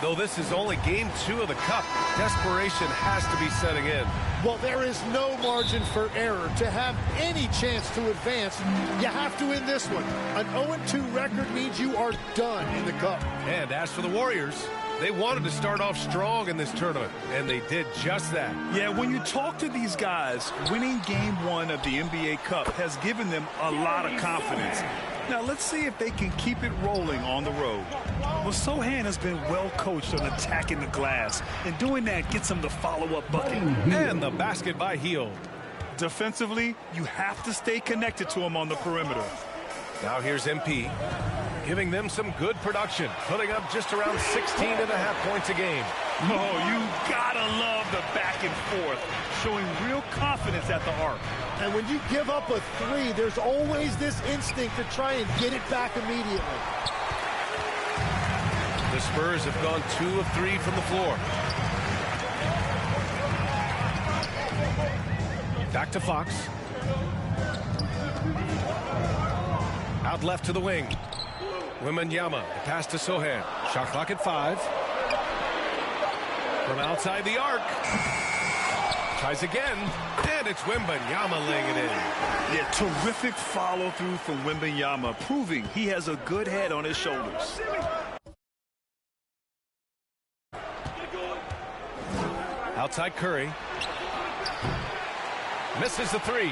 Though this is only game 2 of the Cup, desperation has to be setting in. Well, there is no margin for error. To have any chance to advance, you have to win this one. An 0-2 record means you are done in the Cup. And as for the Warriors, they wanted to start off strong in this tournament, and they did just that. Yeah, when you talk to these guys, winning game 1 of the NBA Cup has given them a lot of confidence. Now, let's see if they can keep it rolling on the road. Well, Sohan has been well coached on attacking the glass, and doing that gets him the follow-up bucket. And the basket by Hield. Defensively, you have to stay connected to him on the perimeter. Now here's MP, giving them some good production, putting up just around 16.5 points a game. Oh, you gotta love the back and forth, showing real confidence at the arc. And when you give up a 3, there's always this instinct to try and get it back immediately. The Spurs have gone 2 of 3 from the floor. Back to Fox. Out left to the wing. Wembanyama, pass to Sohan. Shot clock at 5. From outside the arc. Tries again, and it's Wembanyama laying it in. Yeah, terrific follow-through from Wembanyama, proving he has a good head on his shoulders. Outside Curry. Misses the 3.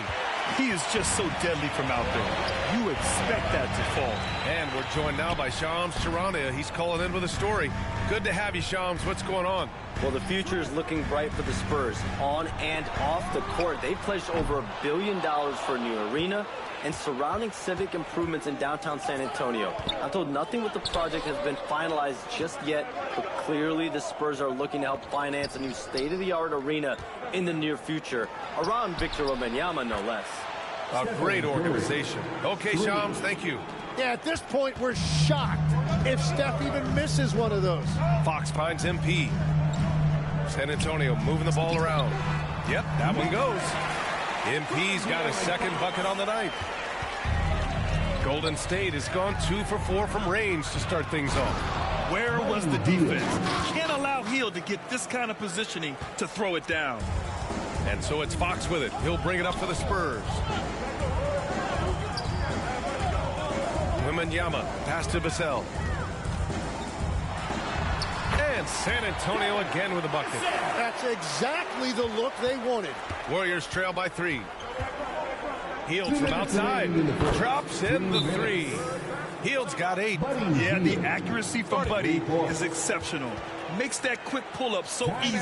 He is just so deadly from out there. You expect that to fall. And we're joined now by Shams Charania. He's calling in with a story. Good to have you, Shams. What's going on? Well, the future is looking bright for the Spurs. On and off the court, they pledged over $1 billion for a new arena and surrounding civic improvements in downtown San Antonio. I'm told nothing with the project has been finalized just yet, but clearly the Spurs are looking to help finance a new state-of-the-art arena in the near future, around Victor Wembanyama, no less. A great organization. Okay, Shams, thank you. Yeah, at this point, we're shocked if Steph even misses one of those. Fox finds MP. San Antonio moving the ball around. Yep, that one goes. MP's got his second bucket on the night. Golden State has gone 2 for 4 from range to start things off. Where was the defense? Can't allow Hield to get this kind of positioning to throw it down. And so it's Fox with it. He'll bring it up for the Spurs. Wembanyama, pass to Vassell. And San Antonio again with a bucket. That's exactly the look they wanted. Warriors trail by 3. Hield from outside. Drops in the 3. Hield's got 8. Yeah, the accuracy from Buddy is exceptional. Makes that quick pull-up so easy.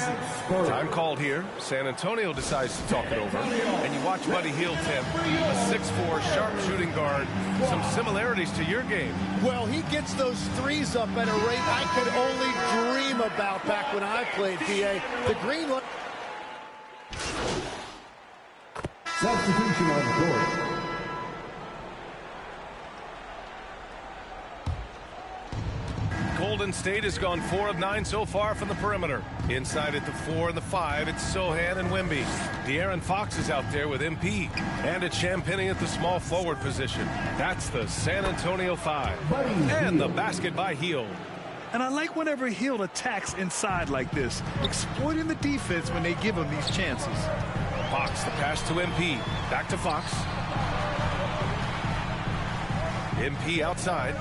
Time called here. San Antonio decides to talk it over. And you watch Buddy Hield, Tim. A 6'4", sharp shooting guard. Some similarities to your game. Well, he gets those 3s up at a rate I could only dream about back when I played, PA. The green one. Substitution on the court. Golden State has gone 4 of 9 so far from the perimeter. Inside at the 4 and the 5, it's Sohan and Wemby. De'Aaron Fox is out there with MP. And it's Champagnie at the small forward position. That's the San Antonio 5. And the basket by Hield. And I like whenever Hield attacks inside like this, exploiting the defense when they give him these chances. Fox, the pass to MP. Back to Fox. MP outside.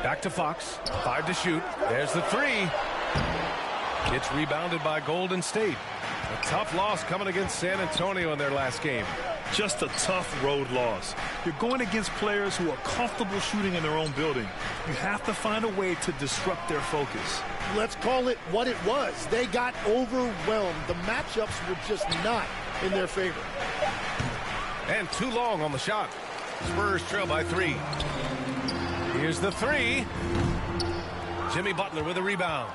Back to Fox. 5 to shoot. There's the 3. It's rebounded by Golden State. A tough loss coming against San Antonio in their last game. Just a tough road loss. You're going against players who are comfortable shooting in their own building. You have to find a way to disrupt their focus. Let's call it what it was. They got overwhelmed. The matchups were just not in their favor. And too long on the shot. Spurs trail by 3. Here's the 3. Jimmy Butler with a rebound.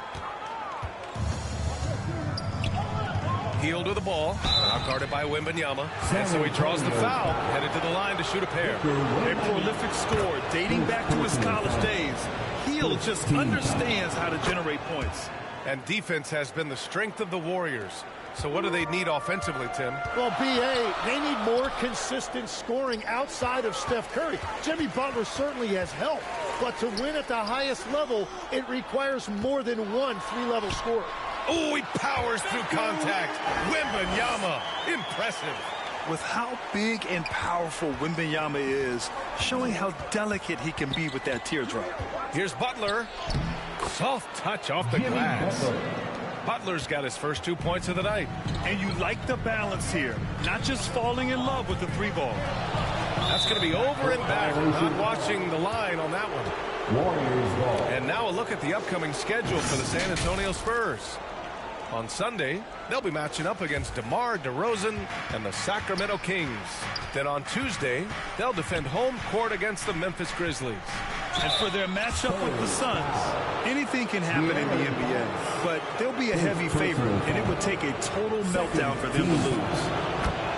Hield with the ball. Now guarded by Wembanyama. And so he draws the foul. Headed to the line to shoot a pair. A prolific scorer dating back to his college days. Hield just understands how to generate points. And defense has been the strength of the Warriors. So what do they need offensively, Tim? Well, B.A., they need more consistent scoring outside of Steph Curry. Jimmy Butler certainly has helped, but to win at the highest level, it requires more than one three-level scorer. Oh, he powers through contact. Wembanyama, impressive. With how big and powerful Wembanyama is, showing how delicate he can be with that teardrop. Here's Butler. Soft touch off the glass. Butler's got his first 2 points of the night. And you like the balance here, not just falling in love with the three ball. That's going to be over and back. Not watching the line on that one. Warriors ball. And now a look at the upcoming schedule for the San Antonio Spurs. On Sunday, they'll be matching up against DeMar DeRozan and the Sacramento Kings. Then on Tuesday, they'll defend home court against the Memphis Grizzlies. And for their matchup with the Suns, anything can happen in the NBA, but they'll be a heavy favorite, and it would take a total meltdown for them to lose.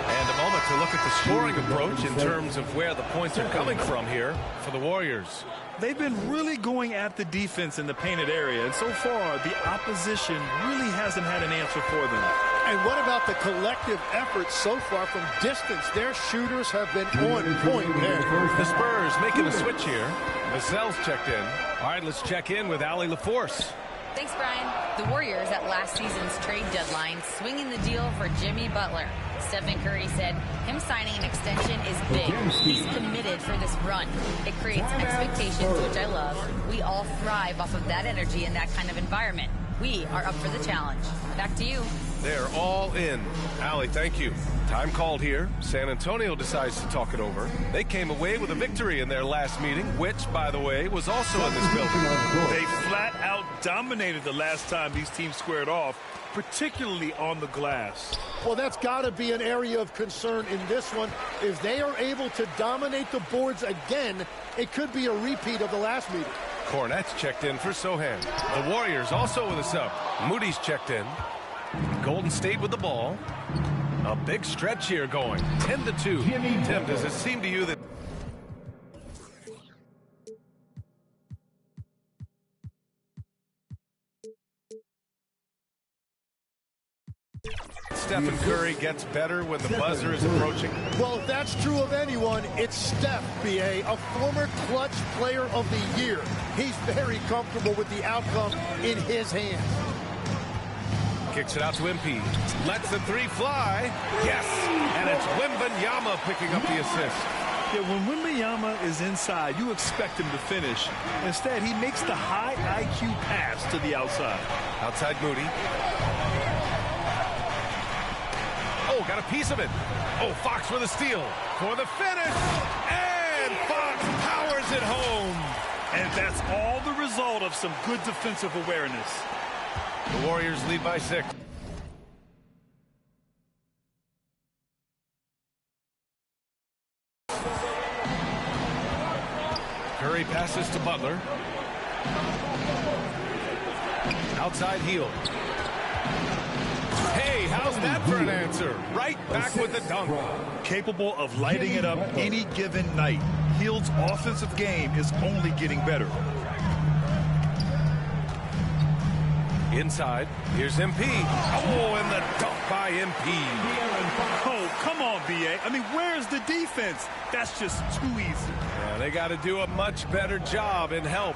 And a moment to look at the scoring approach in terms of where the points are coming from here for the Warriors. They've been really going at the defense in the painted area, and so far, the opposition really hasn't had an answer for them. And what about the collective effort so far from distance? Their shooters have been on point there. The Spurs making a switch here. Vassell's checked in. All right, let's check in with Allie LaForce. Thanks, Brian. The Warriors at last season's trade deadline swinging the deal for Jimmy Butler. Stephen Curry said him signing an extension is big. He's committed for this run. It creates expectations, which I love. We all thrive off of that energy in that kind of environment. We are up for the challenge. Back to you. They're all in. Allie, thank you. Time called here. San Antonio decides to talk it over. They came away with a victory in their last meeting, which, by the way, was also in this building. They flat out dominated the last time these teams squared off, particularly on the glass. Well, that's got to be an area of concern in this one. If they are able to dominate the boards again, it could be a repeat of the last meeting. Cornette's checked in for Sohan. The Warriors also with a sub. Moody's checked in. Golden State with the ball. A big stretch here going. 10-2. Tim, does it seem to you that Stephen Curry gets better when the buzzer is approaching? Well, if that's true of anyone, it's Steph, B.A., a former clutch player of the year. He's very comfortable with the outcome in his hands. Kicks it out to MP. Lets the three fly. Yes! And it's Wembanyama picking up the assist. Yeah, when Wembanyama is inside, you expect him to finish. Instead, he makes the high IQ pass to the outside. Outside Moody. Oh, got a piece of it. Oh, Fox with a steal for the finish. And Fox powers it home. And that's all the result of some good defensive awareness. The Warriors lead by 6. Curry passes to Butler. Outside heel. Hey, how's that for an answer? Right back with the dunk. Capable of lighting it up any given night. Hield's offensive game is only getting better. Inside, here's MP. Oh, and the dunk by MP. Oh, come on, B.A. I mean, where's the defense? That's just too easy. Yeah, they got to do a much better job in help.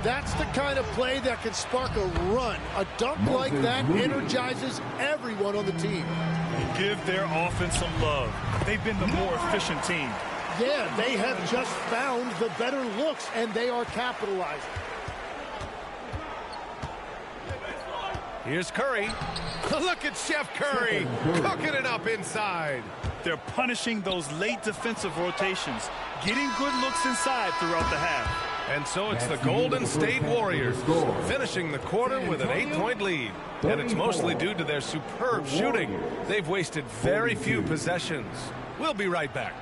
That's the kind of play that can spark a run. A dunk like that energizes everyone on the team. Give their offense some love. They've been the more efficient team. Yeah, they have just found the better looks, and they are capitalizing. Here's Curry. Look at Chef Curry cooking it up inside. They're punishing those late defensive rotations, getting good looks inside throughout the half. And so it's the Golden State Warriors finishing the quarter with an 8-point lead. And it's mostly due to their superb shooting. They've wasted very few possessions. We'll be right back.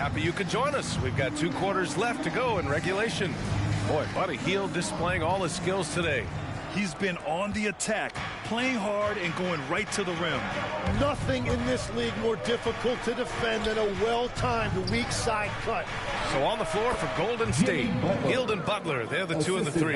happy you could join us. We've got 2 quarters left to go in regulation. Boy, Buddy Hield displaying all his skills today. He's been on the attack, playing hard and going right to the rim. Nothing in this league more difficult to defend than a well-timed weak side cut. So on the floor for Golden State, Hield and Butler, they're the 2 and the 3.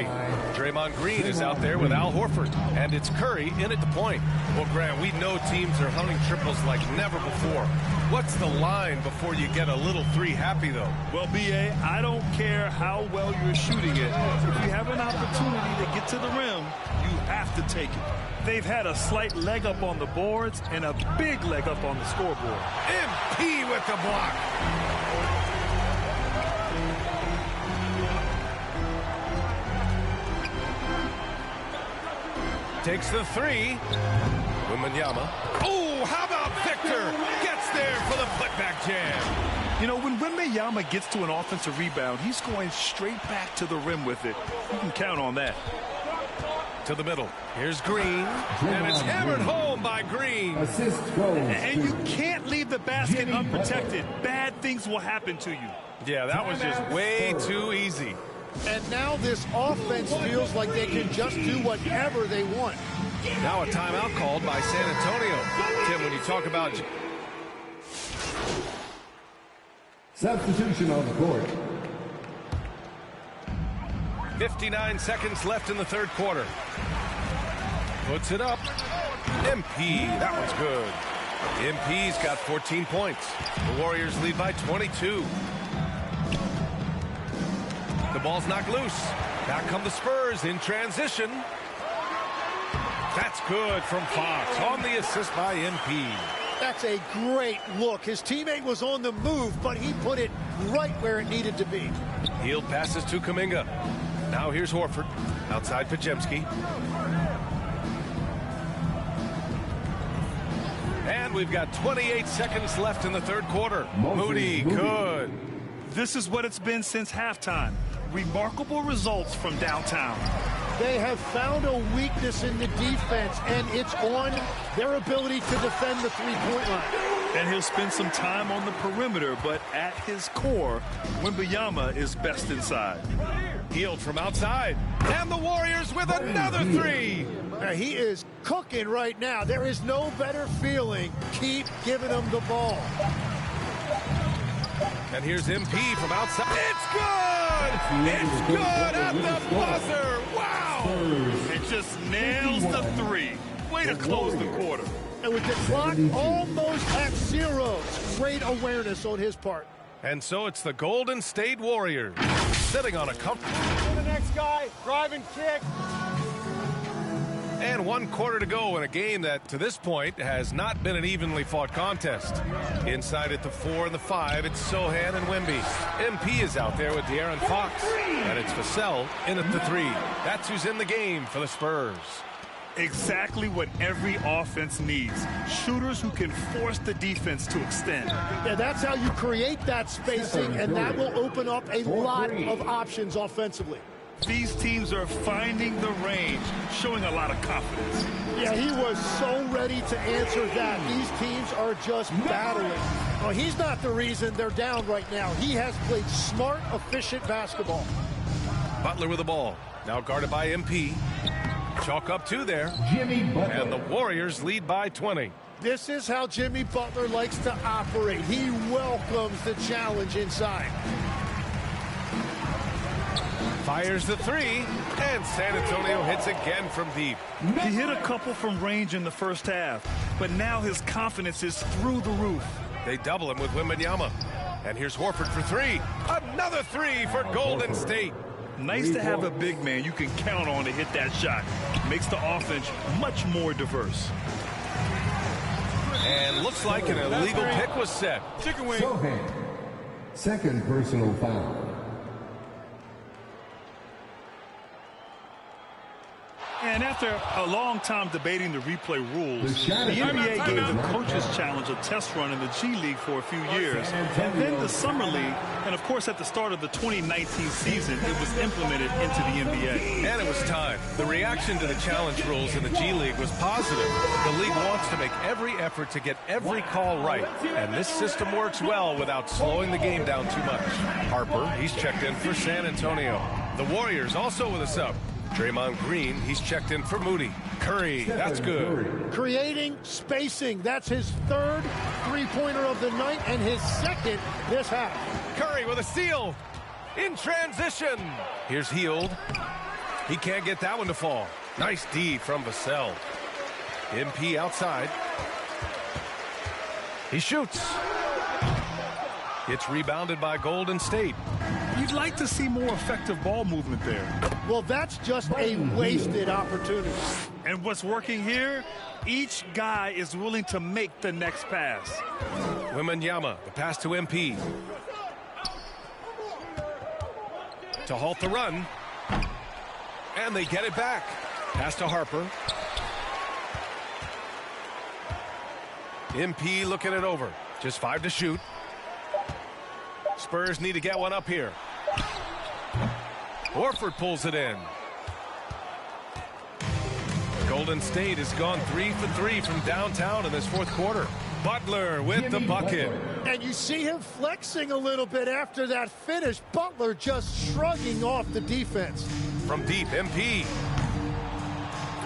Draymond Green is out there with Al Horford, and it's Curry in at the point. Well, Grant, we know teams are hunting triples like never before. What's the line before you get a little 3 happy, though? Well, B.A., I don't care how well you're shooting it. If you have an opportunity to get to the rim, you have to take it. They've had a slight leg up on the boards and a big leg up on the scoreboard. MP with the block. Takes the 3. Wembanyama. Oh, how about Victor? Gets there for the putback jam. You know, when Wembanyama gets to an offensive rebound, he's going straight back to the rim with it. You can count on that. To the middle. Here's Green. And it's hammered home by Green. Assist goes. And you can't leave the basket unprotected. Bad things will happen to you. Yeah, that was just way too easy. And now this offense feels like they can just do whatever they want. Now a timeout called by San Antonio. Tim, when you talk about... Substitution on the court. 59 seconds left in the 3rd quarter. Puts it up. MP, that one's good. MP's got 14 points. The Warriors lead by 22. The ball's knocked loose. Back come the Spurs in transition. That's good from Fox on the assist by MP. That's a great look. His teammate was on the move, but he put it right where it needed to be. Hield passes to Kuminga. Now here's Horford. Outside Pajemski. And we've got 28 seconds left in the 3rd quarter. Moody, good. This is what it's been since halftime. Remarkable results from downtown. They have found a weakness in the defense, and it's on their ability to defend the three-point line. And he'll spend some time on the perimeter, but at his core, Wembanyama is best inside. Hield from outside. And the Warriors with another 3. Now, he is cooking right now. There is no better feeling. Keep giving him the ball. And here's MP from outside. It's good! It's good at the buzzer! Wow! It just nails the 3. Way to close the quarter. And with the clock almost at 0, great awareness on his part. And so it's the Golden State Warriors sitting on a comfortable... The next guy, drive and kick. And 1 quarter to go in a game that, to this point, has not been an evenly fought contest. Inside at the 4 and the 5, it's Sohan and Wemby. MP is out there with De'Aaron Fox. And it's Vassell in at the 3. That's who's in the game for the Spurs. Exactly what every offense needs. Shooters who can force the defense to extend. Yeah, that's how you create that spacing, and that will open up a lot of options offensively. These teams are finding the range, showing a lot of confidence. Yeah, he was so ready to answer that. These teams are just battling. Well, he's not the reason they're down right now. He has played smart, efficient basketball. Butler with the ball. Now guarded by MP. Chalk up 2 there. Jimmy Butler. And the Warriors lead by 20. This is how Jimmy Butler likes to operate. He welcomes the challenge inside. Fires the 3, and San Antonio hits again from deep. He hit a couple from range in the first half, but now his confidence is through the roof. They double him with Wembanyama. And here's Horford for 3. Another 3 for Golden State. Nice to have a big man you can count on to hit that shot. Makes the offense much more diverse. And looks like an illegal pick was set. Chicken wing. Sohan. Second personal foul. And after a long time debating the replay rules, the The NBA gave the timeout. Coaches Challenge a test run in the G League for a few years, and then the Summer League, and of course at the start of the 2019 season, it was implemented into the NBA. And it was time. The reaction to the challenge rules in the G League was positive. The league wants to make every effort to get every call right, and this system works well without slowing the game down too much. Harper, he's checked in for San Antonio. The Warriors also with a sub. Draymond Green, he's checked in for Moody. Curry, that's good. Creating spacing. That's his third three-pointer of the night and his second this half. Curry with a steal. In transition. Here's Hield. He can't get that one to fall. Nice D from Vassell. MP outside. He shoots. It's rebounded by Golden State. You'd like to see more effective ball movement there. Well, that's just a wasted opportunity. And what's working here? Each guy is willing to make the next pass. Wembanyama, the pass to MP. To halt the run. And they get it back. Pass to Harper. MP looking it over. Just 5 to shoot. Spurs need to get one up here. Horford pulls it in. Golden State has gone 3 for 3 from downtown in this fourth quarter. Butler with the bucket. And you see him flexing a little bit after that finish. Butler just shrugging off the defense. From deep, MP.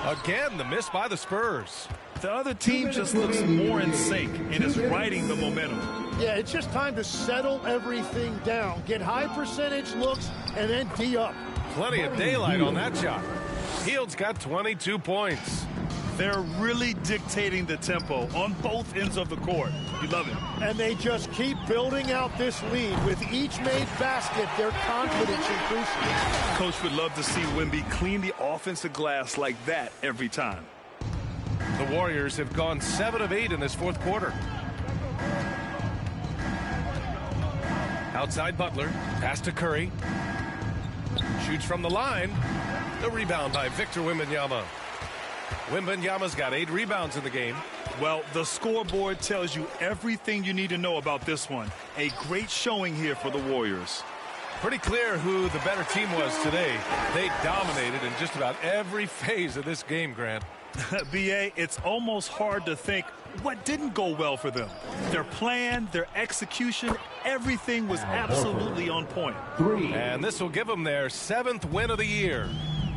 Again, the miss by the Spurs. The other team just looks more in sync and is riding the momentum. Yeah, it's just time to settle everything down. Get high percentage looks and then D up. Plenty of daylight on that shot. Hield's got 22 points. They're really dictating the tempo on both ends of the court. You love it. And they just keep building out this lead. With each made basket, their confidence increases. Coach would love to see Wemby clean the offensive glass like that every time. The Warriors have gone 7 of 8 in this fourth quarter. Outside Butler, pass to Curry. Shoots from the line. The rebound by Victor Wembanyama. Wembanyama's got 8 rebounds in the game. Well, the scoreboard tells you everything you need to know about this one. A great showing here for the Warriors. Pretty clear who the better team was today. They dominated in just about every phase of this game, Grant. B.A., it's almost hard to think what didn't go well for them. Their plan, their execution, everything was absolutely on point. And this will give them their 7th win of the year.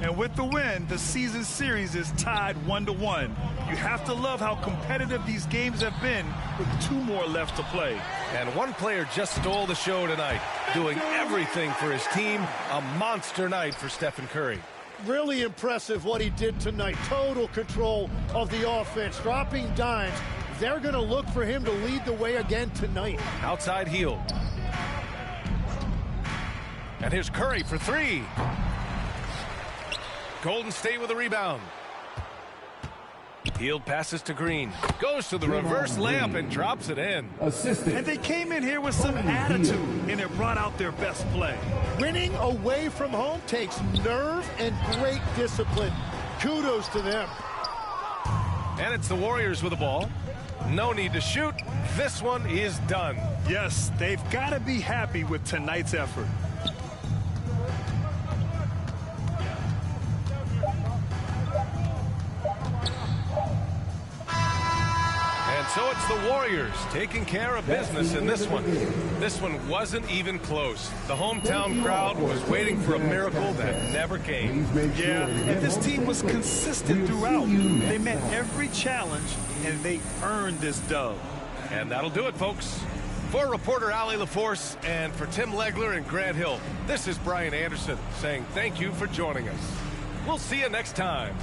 And with the win, the season series is tied 1-1. You have to love how competitive these games have been with 2 more left to play. And one player just stole the show tonight, doing everything for his team. A monster night for Stephen Curry. Really impressive what he did tonight. Total control of the offense, dropping dimes. They're going to look for him to lead the way again tonight. Outside Hield. And here's Curry for 3. Golden State with a rebound. Hield passes to Green. Goes to the reverse layup and drops it in. And they came in here with some attitude, and it brought out their best play. Winning away from home takes nerve and great discipline. Kudos to them. And it's the Warriors with the ball. No need to shoot. This one is done. Yes, they've got to be happy with tonight's effort. So it's the Warriors taking care of business in this one. This one wasn't even close. The hometown crowd was waiting for a miracle that never came. Yeah, and this team was consistent throughout. They met every challenge, and they earned this dub. And that'll do it, folks. For reporter Ali LaForce and for Tim Legler and Grant Hill, this is Brian Anderson saying thank you for joining us. We'll see you next time.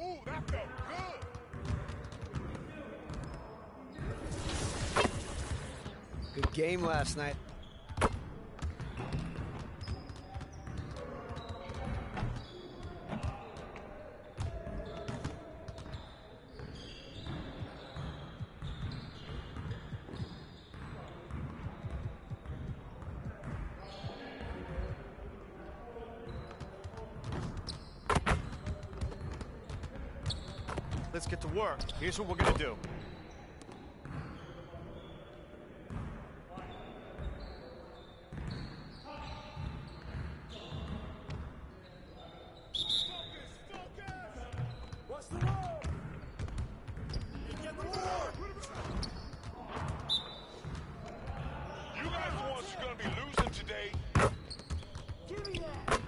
Ooh, that felt good. Good game last night. Let's get to work. Here's what we're gonna do. What's the roll? Get the board. You guys the ones who's gonna be losing today. Give me that.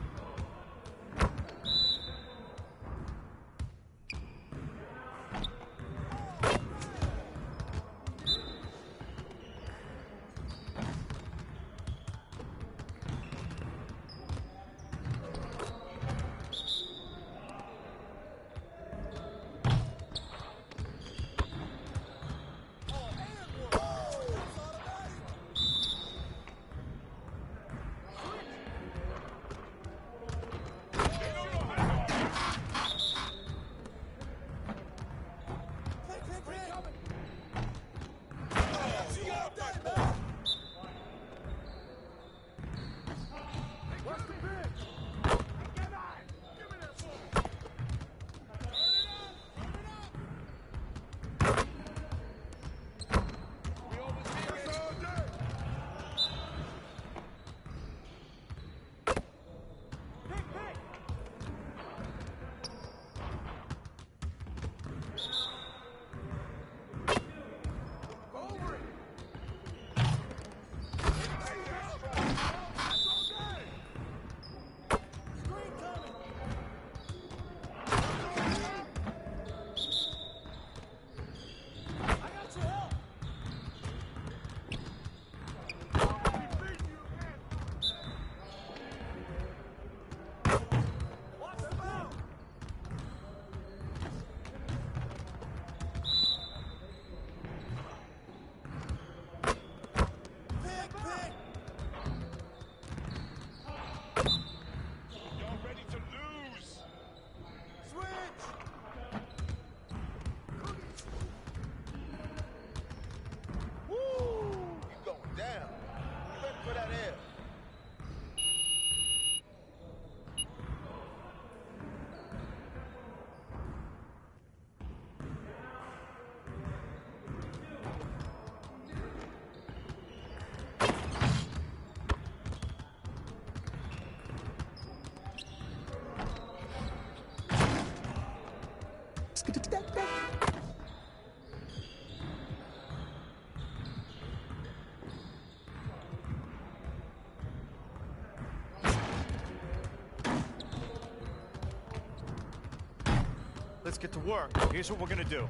Let's get to work. Here's what we're gonna do.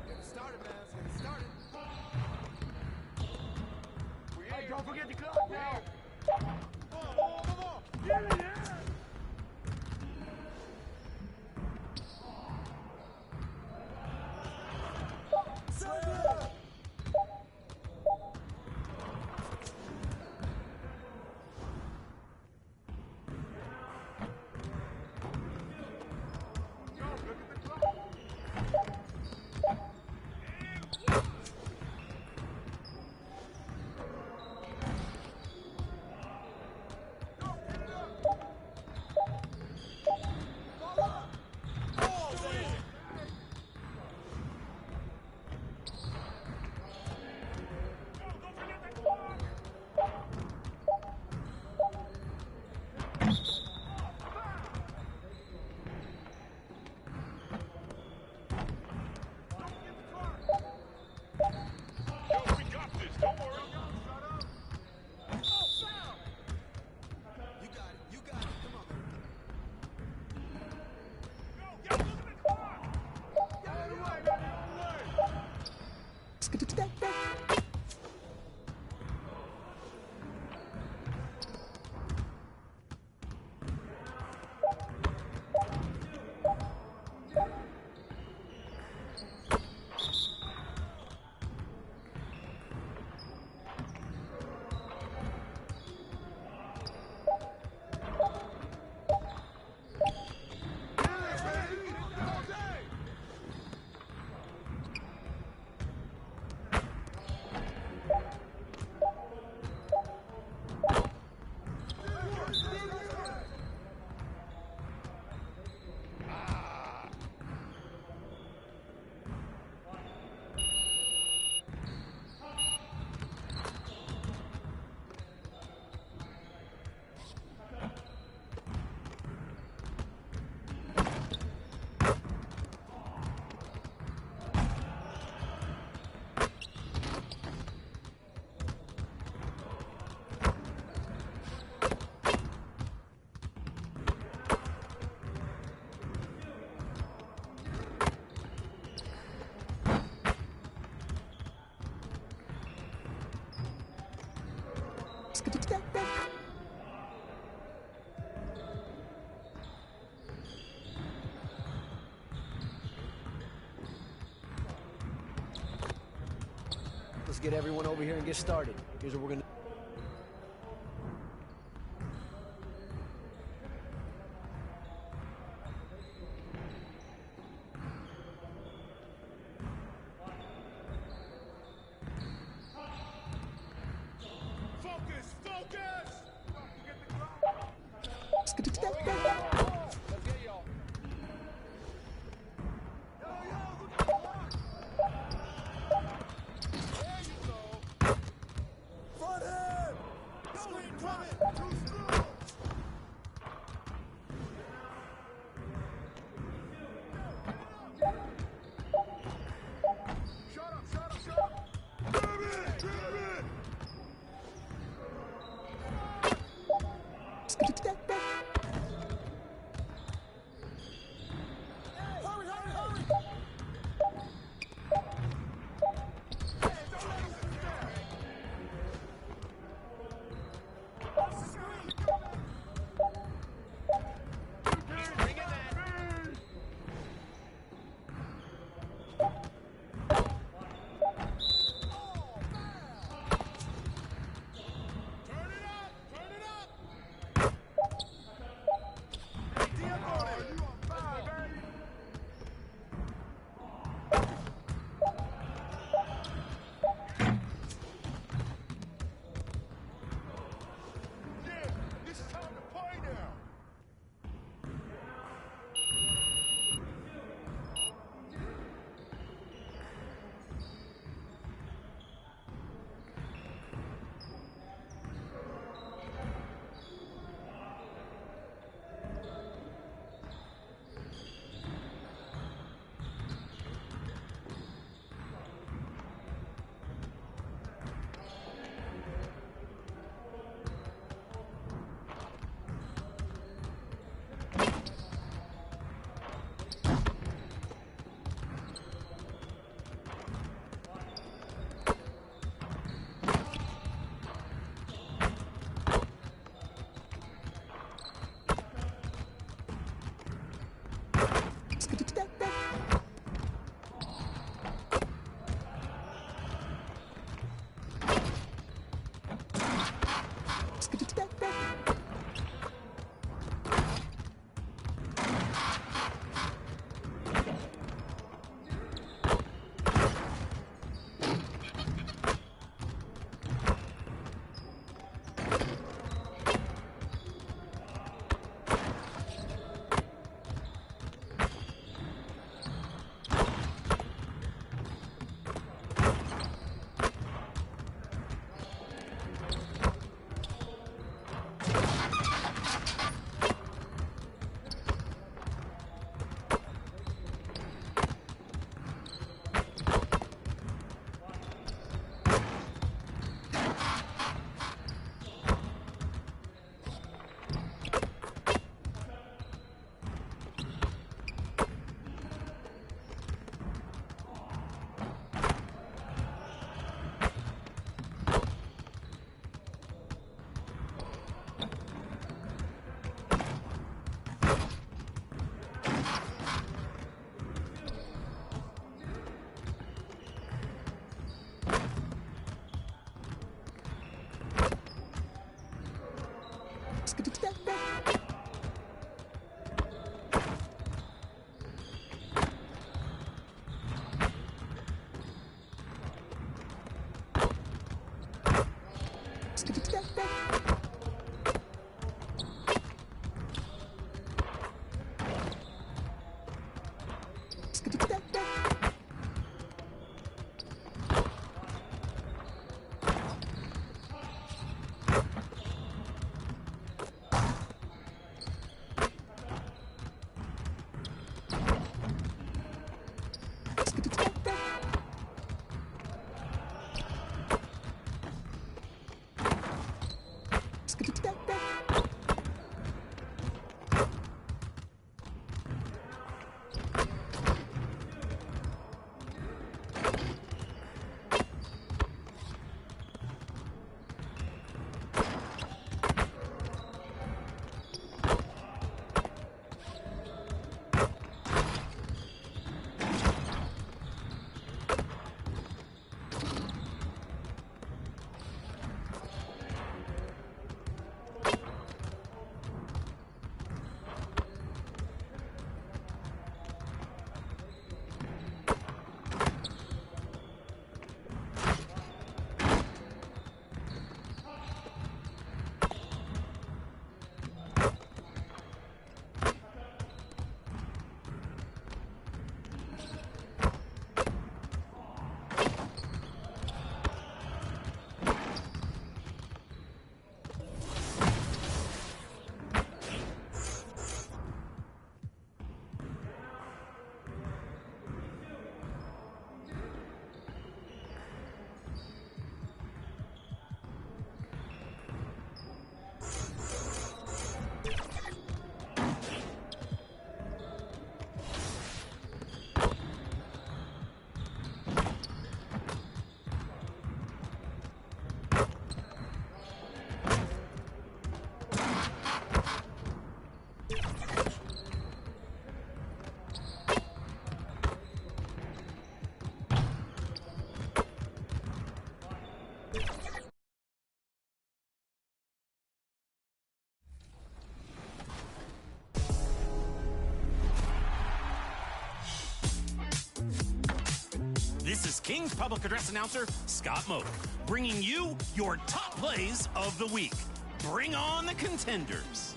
Get it started, man. Let's get it started. Hey, don't forget the clock now. Come on. Yeah. Let's get everyone over here and get started. Here's what we're going to King's public address announcer, Scott Moak, bringing you your top plays of the week. Bring on the contenders.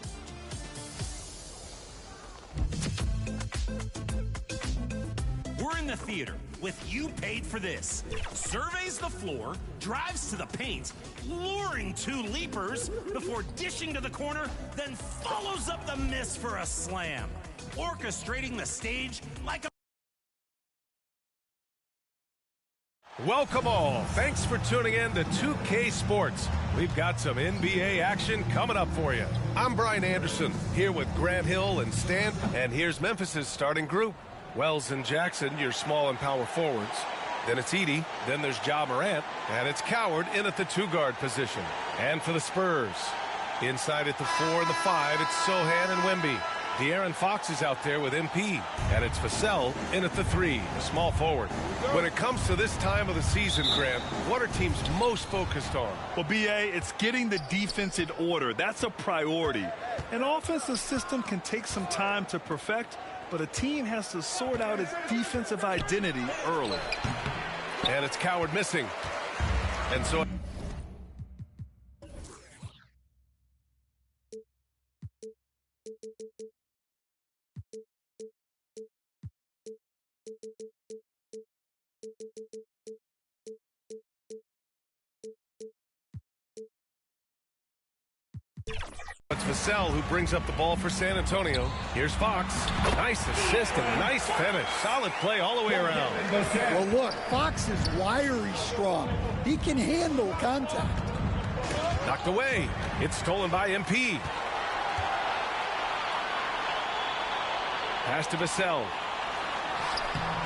We're in the theater with You Paid for This. Surveys the floor, drives to the paint, luring two leapers before dishing to the corner, then follows up the miss for a slam, orchestrating the stage like a... Welcome all. Thanks for tuning in to 2K Sports. We've got some NBA action coming up for you. I'm Brian Anderson, here with Grant Hill and Stan, and here's Memphis's starting group. Wells and Jackson, your small and power forwards. Then it's Edey. Then there's Ja Morant. And it's Coward in at the 2-guard position. And for the Spurs, inside at the 4 and the 5, it's Sohan and Wemby. De'Aaron Fox is out there with MP. And it's Vassell in at the 3, the small forward. When it comes to this time of the season, Grant, what are teams most focused on? Well, B.A., it's getting the defense in order. That's a priority. An offensive system can take some time to perfect, but a team has to sort out its defensive identity early. And it's Coward missing. And so... It's Vassell who brings up the ball for San Antonio. Here's Fox. Nice assist and nice finish. Solid play all the way around. Well, look, Fox is wiry strong. He can handle contact. Knocked away. It's stolen by MP. Pass to Vassell.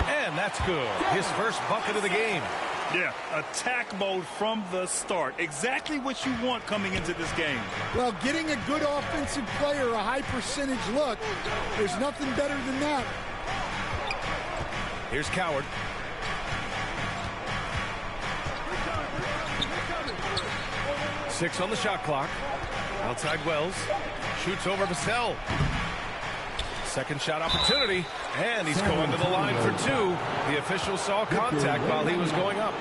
And that's good. His first bucket of the game. Yeah, attack mode from the start. Exactly what you want coming into this game. Well, getting a good offensive player a high percentage look, there's nothing better than that. Here's Coward. Six on the shot clock. Outside Wells. Shoots over Vassell. Second shot opportunity, and he's going to the line for 2. The official saw contact while he was going up.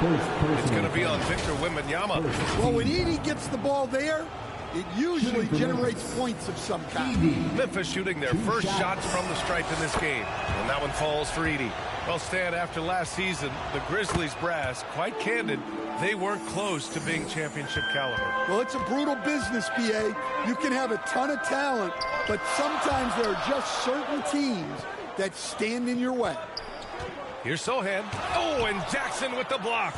It's going to be on Victor Wembanyama. Well, when Edey gets the ball there, it usually generates points of some kind. Memphis shooting their first shots from the stripe in this game, and that one falls for Edey. Well, Stan, after last season, the Grizzlies brass, quite candid, they weren't close to being championship caliber. Well, it's a brutal business, BA. You can have a ton of talent, but sometimes there are just certain teams that stand in your way. Here's Sohan. Oh, and Jackson with the block.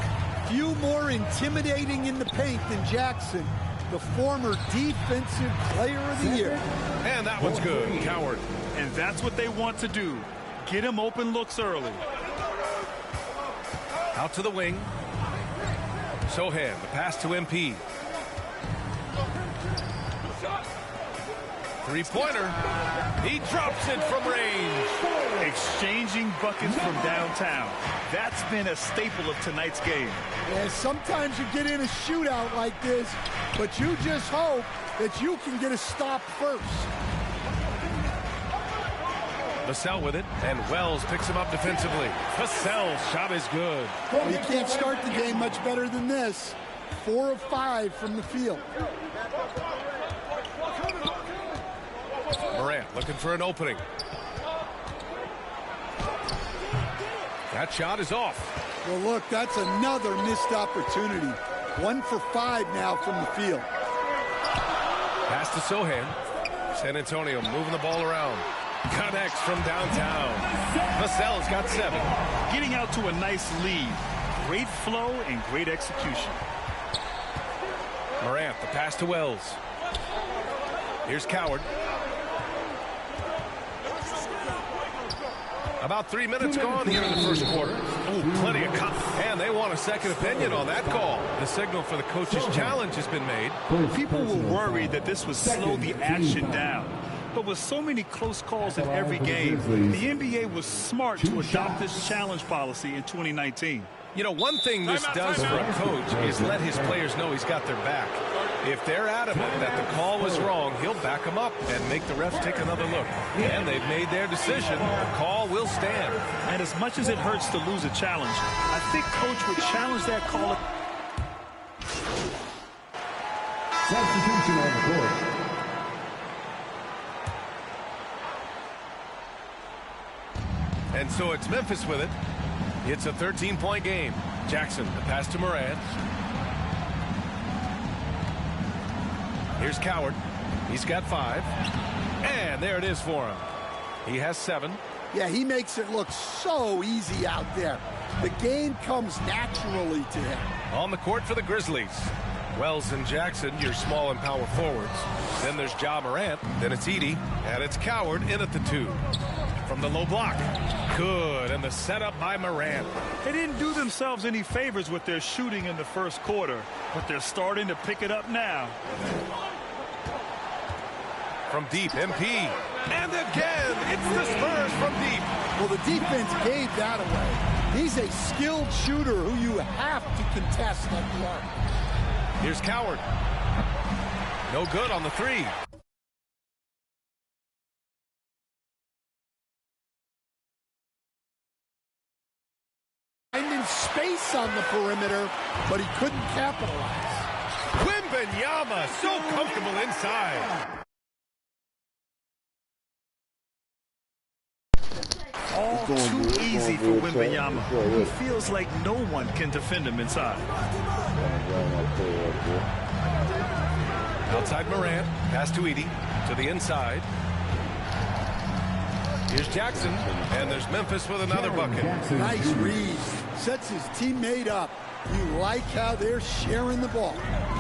Few more intimidating in the paint than Jackson, the former defensive player of the year. And that one's good. Coward. And that's what they want to do. Get him open looks early. Out to the wing. Sohan, the pass to MP. Three-pointer. He drops it from range. Exchanging buckets from downtown. That's been a staple of tonight's game. Yeah, sometimes you get in a shootout like this, but you just hope that you can get a stop first. Vassell with it, and Wells picks him up defensively. Vassell's shot is good. Well, you can't start the game much better than this. 4 of 5 from the field. Morant looking for an opening. That shot is off. Well, look, that's another missed opportunity. 1 for 5 now from the field. Pass to Sohan. San Antonio moving the ball around. Connects from downtown. Vassell's got 7. Getting out to a nice lead. Great flow and great execution. Morant, the pass to Wells. Here's Coward. About 3 minutes gone here in the first quarter. Ooh, plenty of and they want a second opinion on that call. The signal for the coach's challenge has been made. People were worried that this would slow the action down. But with so many close calls in every game, the NBA was smart to adopt this challenge policy in 2019. You know, one thing this does for a coach is let his players know he's got their back. If they're adamant that the call was wrong, he'll back them up and make the refs take another look. And they've made their decision. The call will stand. And as much as it hurts to lose a challenge, I think Coach would challenge that call. Substitution on the court. And so it's Memphis with it. It's a 13-point game. Jackson, the pass to Morant. Here's Coward. He's got 5. And there it is for him. He has 7. Yeah, he makes it look so easy out there. The game comes naturally to him. On the court for the Grizzlies. Wells and Jackson, your small and power forwards. Then there's Ja Morant. Then it's Edey. And it's Coward in at the 2. From the low block. Good. And the setup by Morant. They didn't do themselves any favors with their shooting in the first quarter, but they're starting to pick it up now. From deep, MP. And again, it's the Spurs from deep. Well, the defense gave that away. He's a skilled shooter who you have to contest at the arc. Here's Coward. No good on the 3. Finding space on the perimeter, but he couldn't capitalize. Wembanyama, so comfortable inside. All too easy for Wembanyama. He feels like no one can defend him inside. Outside Morant, pass to Edey, to the inside. Here's Jackson, and there's Memphis with another bucket. Nice read. Sets his teammate up. You like how they're sharing the ball.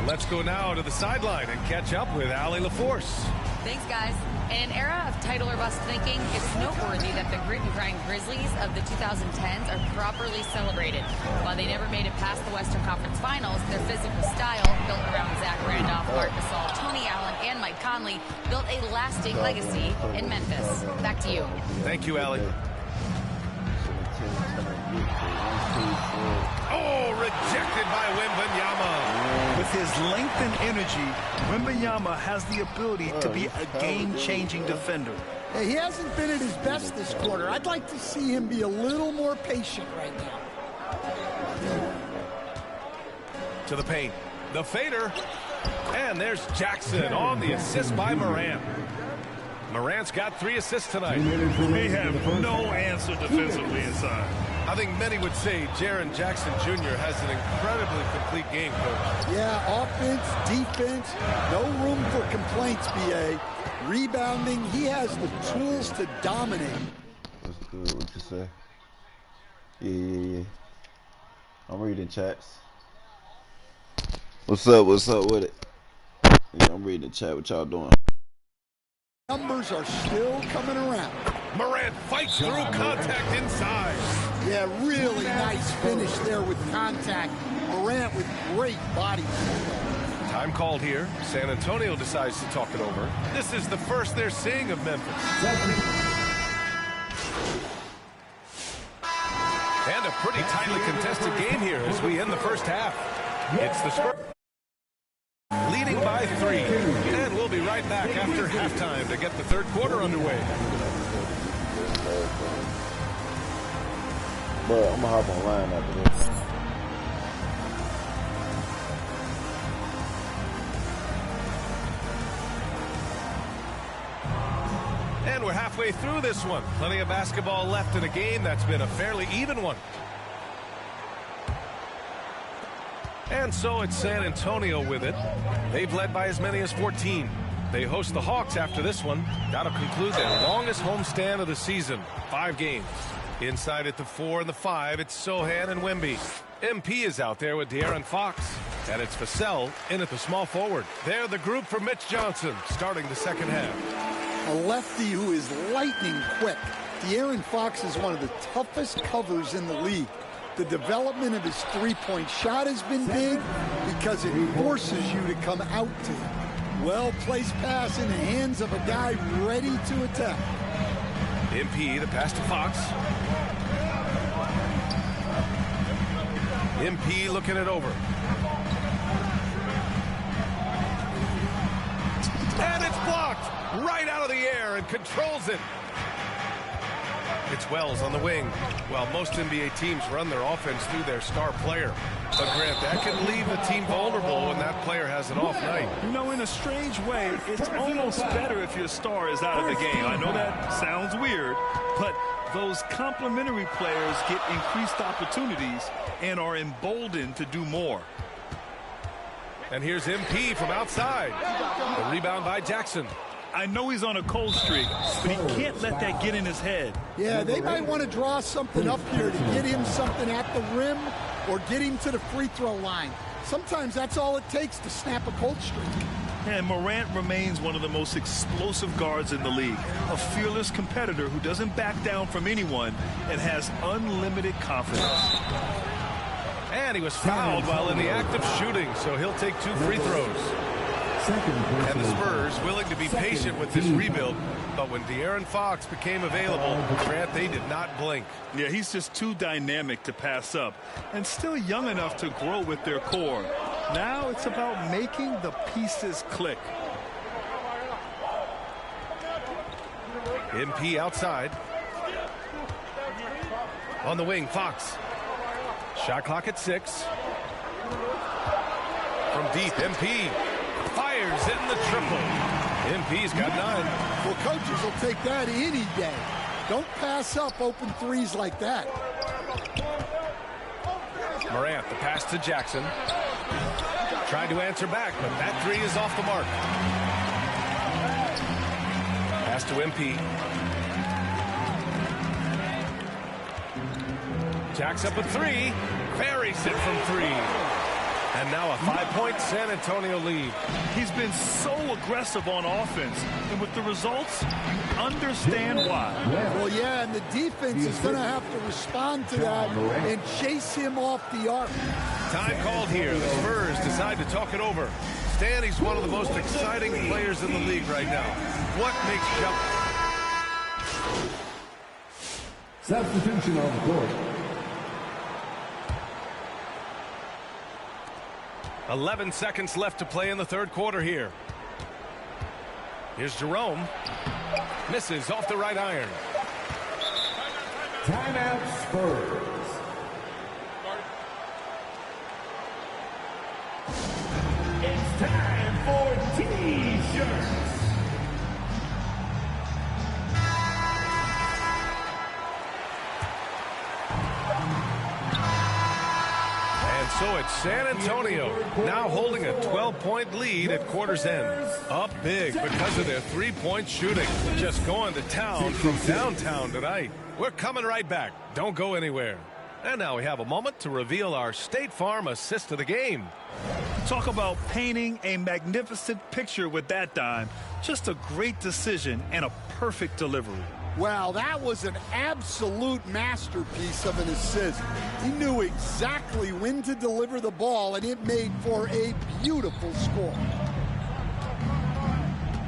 Let's go now to the sideline and catch up with Allie LaForce. Thanks, guys. In an era of title or bust thinking, it's noteworthy that the grit and grind Grizzlies of the 2010s are properly celebrated. While they never made it past the Western Conference Finals, their physical style, built around Zach Randolph, Marc Gasol, Tony Allen, and Mike Conley, built a lasting legacy in Memphis. Back to you. Thank you, Allie. Oh, rejected by Wembanyama. With his length and energy, Wembanyama has the ability to be a game-changing defender. Hey, he hasn't been at his best this quarter. I'd like to see him be a little more patient right now. To the paint. The fader. And there's Jackson on the assist by Morant. Morant's got 3 assists tonight. They have no answer defensively inside. I think many would say Jaren Jackson Jr. has an incredibly complete game, Coach. Yeah, offense, defense, no room for complaints, B.A. Rebounding, he has the tools to dominate. What's good? What you say? Yeah. I'm reading chats. What's up with it? Yeah, I'm reading the chat. What y'all doing? Numbers are still coming around. Morant fights through contact inside. Yeah, really nice finish there with contact. Morant with great body. Time called here. San Antonio decides to talk it over. This is the first they're seeing of Memphis. And a pretty tightly contested game here as we end the first half. It's the Spurs leading by 3. And we'll be right back after halftime to get the third quarter underway. But I'm gonna hop online after this. And we're halfway through this one. Plenty of basketball left in a game that's been a fairly even one. And so it's San Antonio with it. They've led by as many as 14. They host the Hawks after this one. That'll conclude their longest homestand of the season. 5 games. Inside at the 4 and the 5, it's Sohan and Wemby. MP is out there with De'Aaron Fox. And it's Vassell in at the small forward. They're the group for Mitch Johnson starting the second half. A lefty who is lightning quick. De'Aaron Fox is one of the toughest covers in the league. The development of his three-point shot has been big because it forces you to come out to him. Well-placed pass in the hands of a guy ready to attack. MP, the pass to Fox. MP looking it over. And it's blocked right out of the air and controls it. It's Wells on the wing. While most NBA teams run their offense through their star player. But Grant, that can leave the team vulnerable when that player has an off night. You know, in a strange way, it's almost better if your star is out of the game. I know that sounds weird, but those complementary players get increased opportunities and are emboldened to do more. And here's MP from outside. The rebound by Jackson. I know he's on a cold streak, but he can't let that get in his head. Yeah, they might want to draw something up here to get him something at the rim or get him to the free throw line. Sometimes that's all it takes to snap a cold streak. And Morant remains one of the most explosive guards in the league, a fearless competitor who doesn't back down from anyone and has unlimited confidence. And he was fouled while in the act of shooting, so he'll take 2 free throws. And the Spurs willing to be patient with this rebuild, but when De'Aaron Fox became available, Grant, they did not blink. Yeah, he's just too dynamic to pass up and still young enough to grow with their core. Now it's about making the pieces click. MP outside. On the wing, Fox. Shot clock at 6. From deep, MP. Fires in the triple. MP's got 9. Well, coaches will take that any day. Don't pass up open threes like that. Morant, the pass to Jackson. Tried to answer back, but that 3 is off the mark. Pass to MP. Jacks up a 3. Buries it from 3. And now a 5-point San Antonio lead. He's been so aggressive on offense, and with the results, you understand why. Well, yeah, and the defense is going to have to respond to that and chase him off the arc. Time called here. The Spurs decide to talk it over. Stan, he's one of the most exciting players in the league right now. What makes jump? Substitution on the court. 11 seconds left to play in the third quarter here. Here's Jerome. Misses off the right iron. Timeout Spurs. It's time for T-shirts. So it's San Antonio now holding a 12-point lead at quarter's end. Up big because of their 3-point shooting. Just going to town from downtown tonight. We're coming right back. Don't go anywhere. And now we have a moment to reveal our State Farm assist of the game. Talk about painting a magnificent picture with that dime. Just a great decision and a perfect delivery. Wow, that was an absolute masterpiece of an assist. He knew exactly when to deliver the ball, and it made for a beautiful score.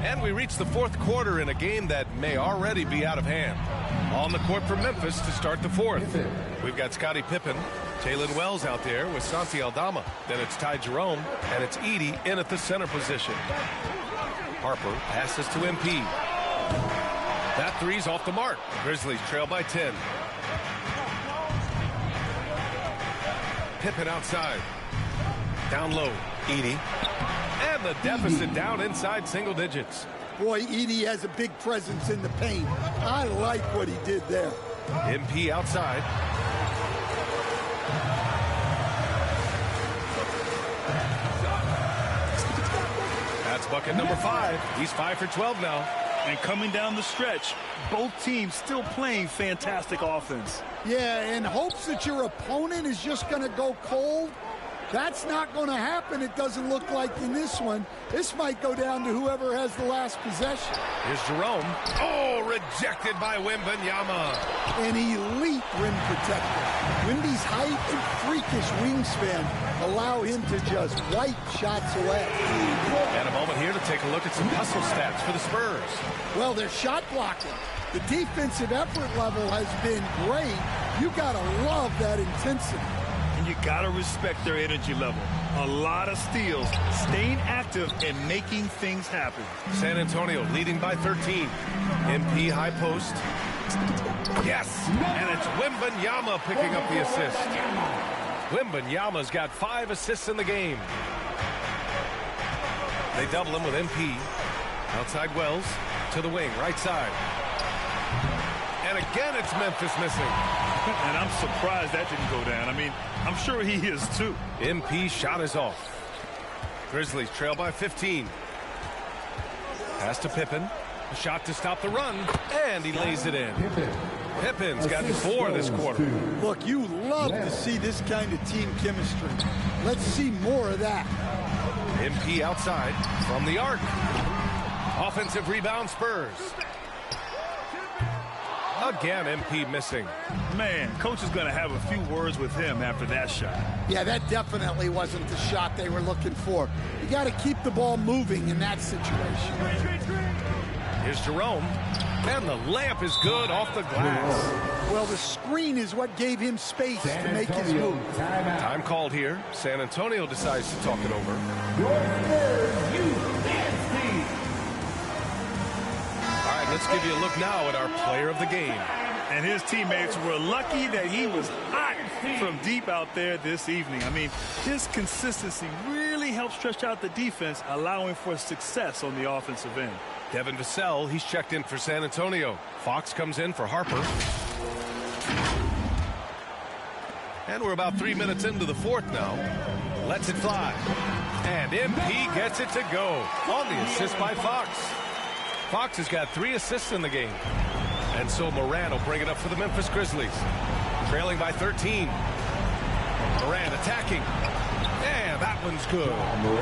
And we reach the fourth quarter in a game that may already be out of hand. On the court for Memphis to start the fourth. We've got Scottie Pippen, Jalen Wells out there with Santi Aldama. Then it's Ty Jerome, and it's Edey in at the center position. Harper passes to MP. That 3's off the mark. The Grizzlies trail by 10. Pippen outside. Down low, Edey. And the deficit down inside single digits. Boy, Edey has a big presence in the paint. I like what he did there. MP outside. That's bucket number 5. He's 5 for 12 now. And coming down the stretch, both teams still playing fantastic offense. Yeah, in hopes that your opponent is just going to go cold. That's not going to happen, it doesn't look like in this one. This might go down to whoever has the last possession. Here's Jerome. Oh, rejected by Wembanyama. An elite rim protector. Wemby's height and freakish wingspan allow him to just wipe shots away. And a moment here to take a look at some hustle stats for the Spurs. Well, they're shot blocking. The defensive effort level has been great. You got to love that intensity. And you got to respect their energy level. A lot of steals, staying active and making things happen. San Antonio leading by 13. MP high post. Yes, and it's Wembanyama picking up the assist. Wembanyama's got 5 assists in the game. They double him with MP. Outside Wells to the wing, right side. And again, it's Memphis missing. And I'm surprised that didn't go down. I mean, I'm sure he is too. MP shot is off. Grizzlies trail by 15. Pass to Pippen. A shot to stop the run, and he lays it in. Pippen's gotten 4 this quarter. Look, you love to see this kind of team chemistry. Let's see more of that. MP outside from the arc. Offensive rebound Spurs. Again, MP missing. Man, coach is going to have a few words with him after that shot. Yeah, that definitely wasn't the shot they were looking for. You got to keep the ball moving in that situation. Here's Jerome, and the layup is good off the glass. Well, the screen is what gave him space to make his move. Time called here. San Antonio decides to talk it over. All right, let's give you a look now at our player of the game. And his teammates were lucky that he was hot from deep out there this evening. I mean, his consistency really helped stretch out the defense, allowing for success on the offensive end. Devin Vassell, he's checked in for San Antonio. Fox comes in for Harper. And we're about 3 minutes into the fourth now. Lets it fly. And MP gets it to go on the assist by Fox. Fox has got 3 assists in the game. And so Moran will bring it up for the Memphis Grizzlies. Trailing by 13. Moran attacking. And that one's good.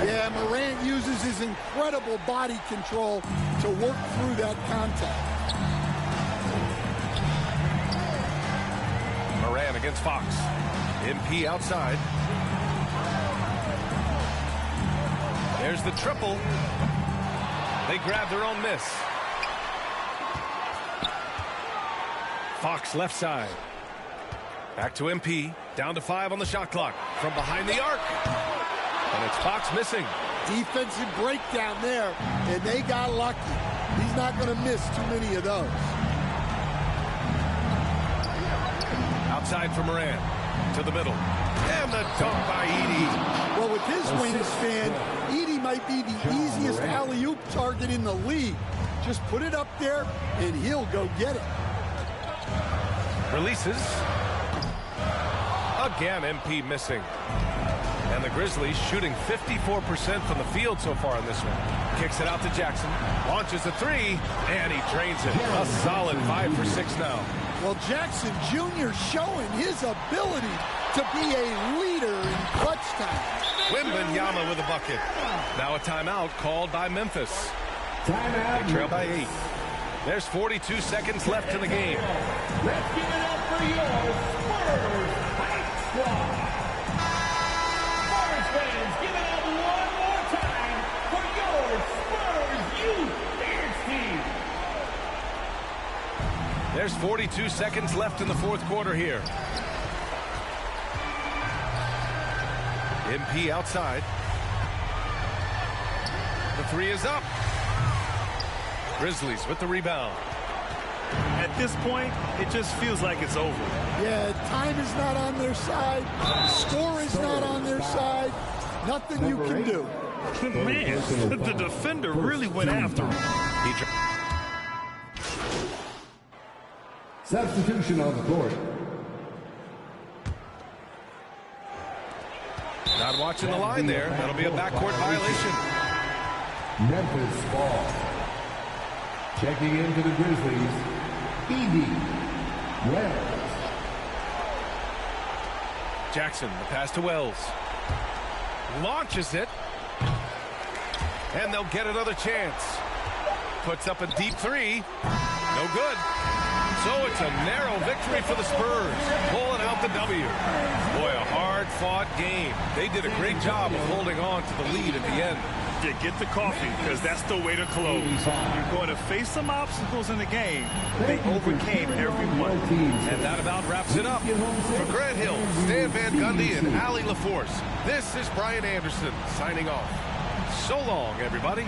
Yeah, Morant uses his incredible body control to work through that contact. Moran against Fox. MP outside. There's the triple. They grab their own miss. Fox left side. Back to MP. Down to 5 on the shot clock. From behind the arc. And it's Fox missing. Defensive breakdown there, and they got lucky. He's not going to miss too many of those. Outside for Moran. To the middle. And the dunk by Edey. Well, with his wingspan, Edey might be the easiest alley-oop target in the league. Just put it up there, and he'll go get it. Releases. Again, MP missing. And the Grizzlies shooting 54% from the field so far in this one. Kicks it out to Jackson. Launches a 3, and he drains it. A solid 5 for 6 now. Well, Jackson Jr. showing his ability to be a leader in clutch time. Wembanyama with a bucket. Now a timeout called by Memphis. They trail by 8. There's 42 seconds left in the game. Let's give it up for your Spurs Hype Squad. Spurs fans, give it up one more time for your Spurs Youth Dance Team. There's 42 seconds left in the fourth quarter here. MP outside. The 3 is up. Grizzlies with the rebound. At this point, it just feels like it's over. Yeah, time is not on their side. The score is not on their side. Nothing you can do. Man, the defender really went after him. Substitution on the court. Not watching the line there. That'll be a backcourt violation. Memphis ball. Checking into the Grizzlies, Edey Wells. Jackson, the pass to Wells. Launches it. And they'll get another chance. Puts up a deep 3. No good. So it's a narrow victory for the Spurs. Pulling out the W. Boy, a hard-fought game. They did a great job of holding on to the lead at the end. Yeah, get the coffee, because that's the way to close. You're going to face some obstacles in the game, but they overcame every one. And that about wraps it up. For Grant Hill, Stan Van Gundy, and Allie LaForce, this is Brian Anderson signing off. So long, everybody.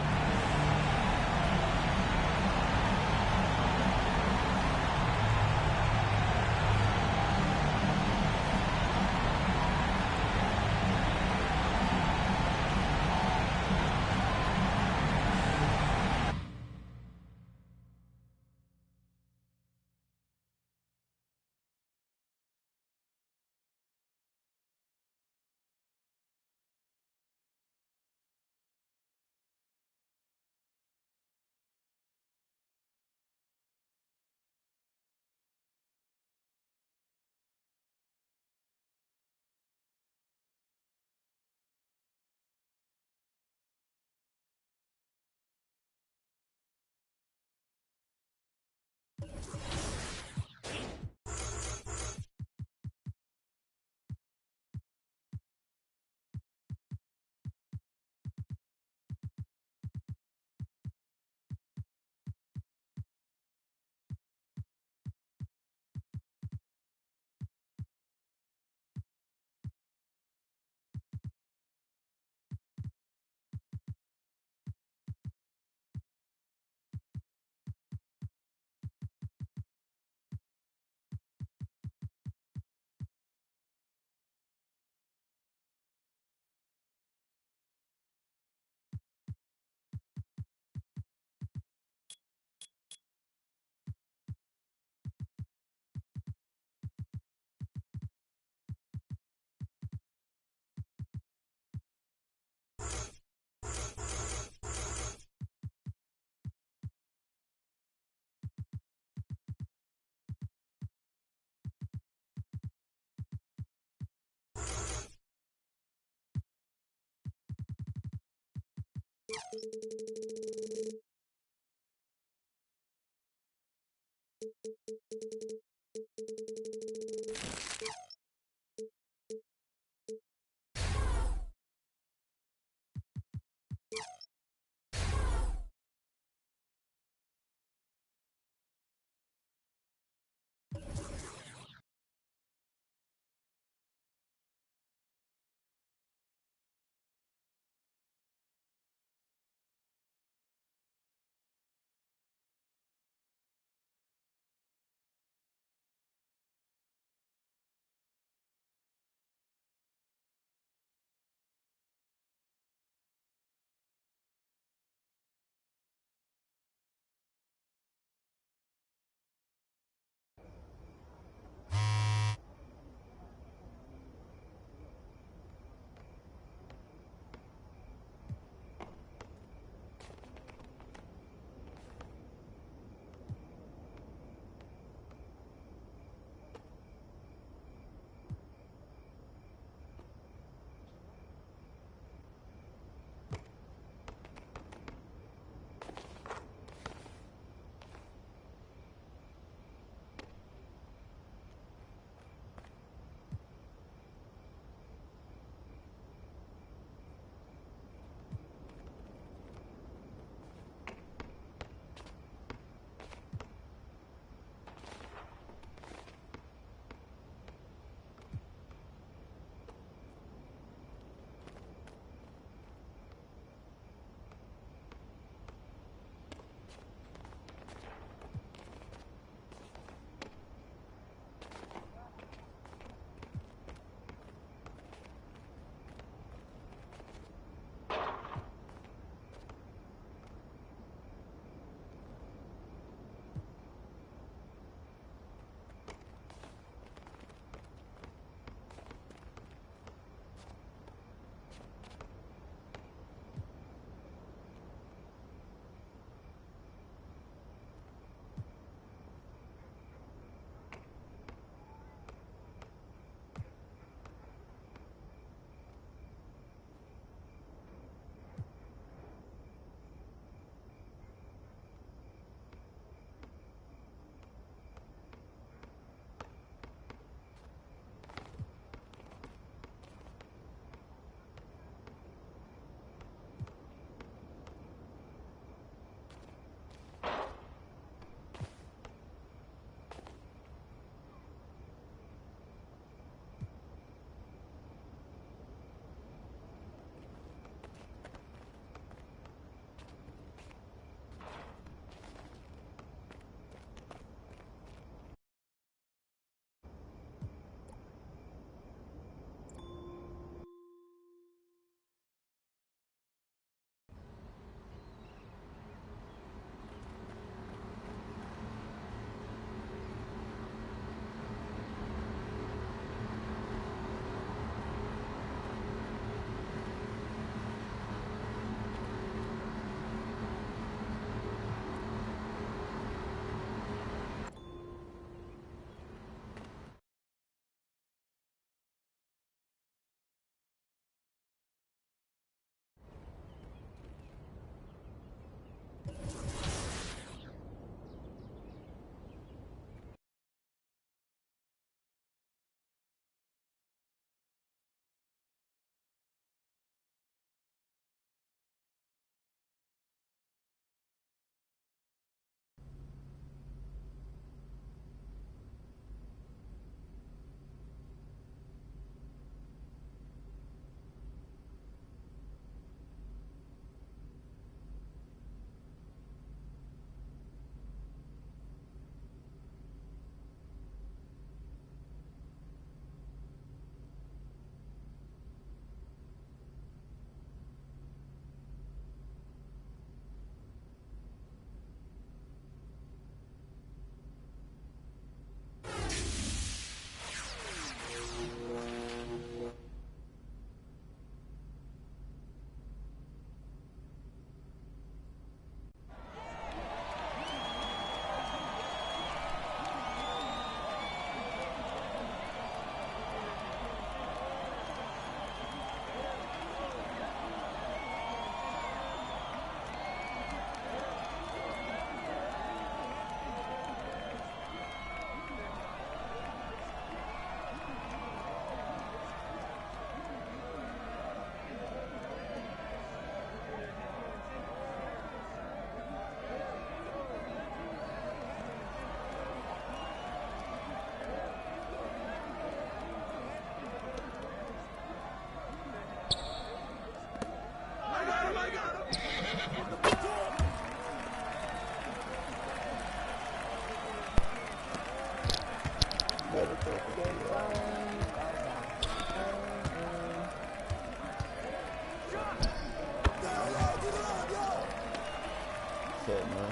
What's up, man?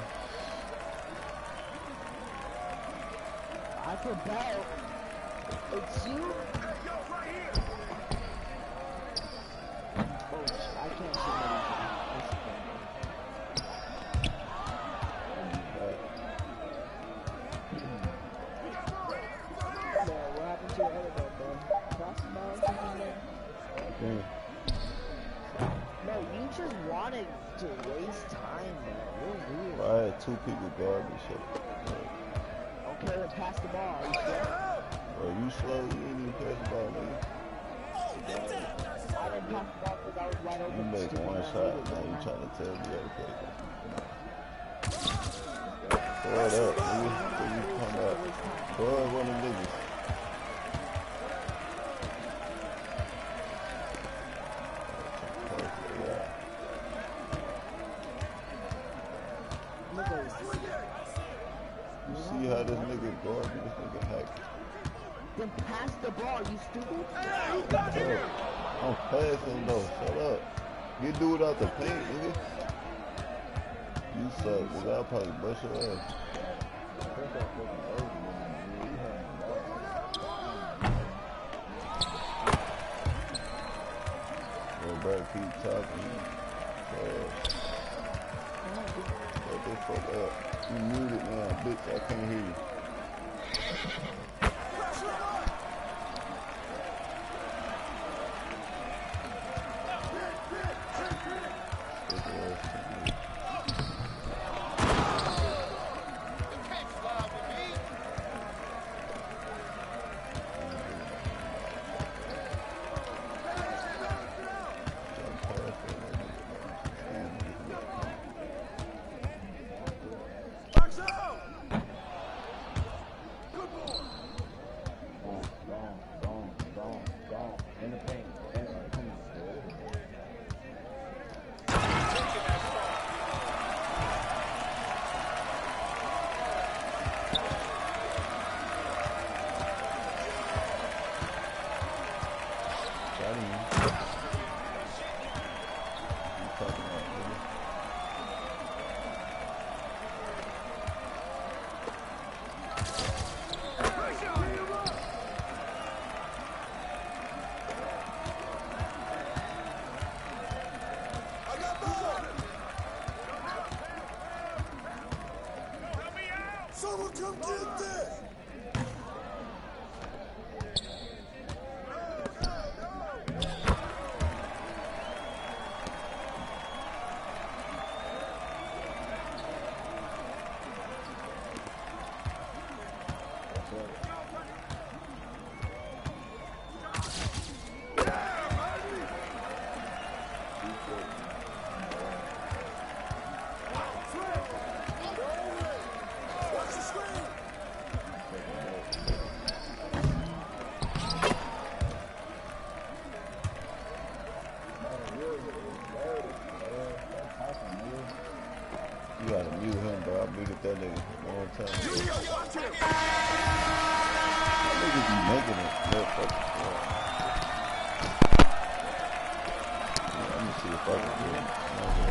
I feel bad. It's you? Oh, I can't see anything. What happened to your other guy, bro? Cross the ball or something there? No, you just wanted to waste time, man. You're weird. I had two people guard me, so. Okay, then pass the ball. Are you slow? Bro, you slow? You didn't even pass the ball, nigga. I didn't pass the ball because I was wide open. You make one shot, now you trying to tell me okay. Throw it up, nigga. Then you come out. Throw it one of them niggas. You see how this nigga guard me? This nigga hack. Then pass the ball, you stupid. I'm passing though. Shut up. Get dude out the paint, nigga. You suck, nigga. I'll probably bust your ass. Yo, bro, keep talking. Shut the fuck up. You muted now, bitch. I can't hear you. Someone come get this! You gotta mute him, bro. I muted that nigga a long time ago. That nigga be making it. Motherfucker. Let me see if I can do it.